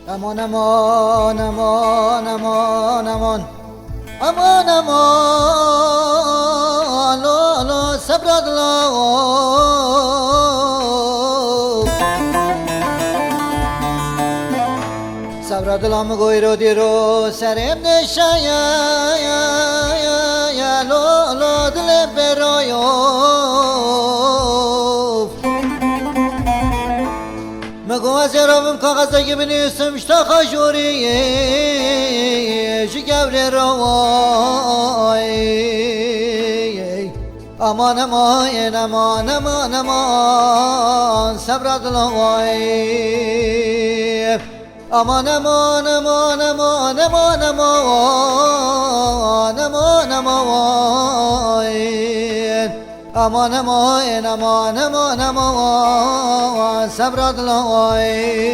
امان امان امان امان امان امان امان لا لا صبر الله صبر دلم گویرو دیرو سرم نشایا یا لا لا دل برایو مگو از یارم کاغذی که بنویسم اشتا خجوری شگور روای امان امان امان امان امان صبر دلوای امان امان امان امان امان امان امان امان امان امان امان امان امان صبر دلوای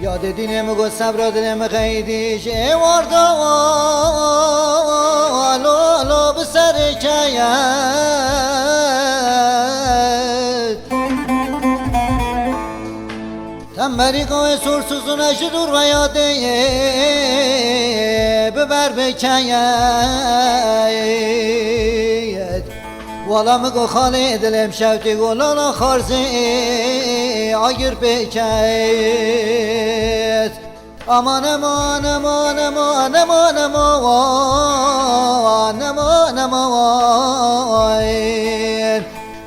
یاد دینم گو صبر دلم خیدیش واردا لو لو بسر کیت تنبری قوی سرسوزونش دور و یاده ببر بکیت والا مگو خاله دلم شوتی گلالا خارزی آگر بکیت امان امان امان امان امان امان امان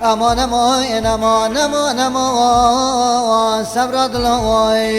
امان امان امان امان امان صبر دلوای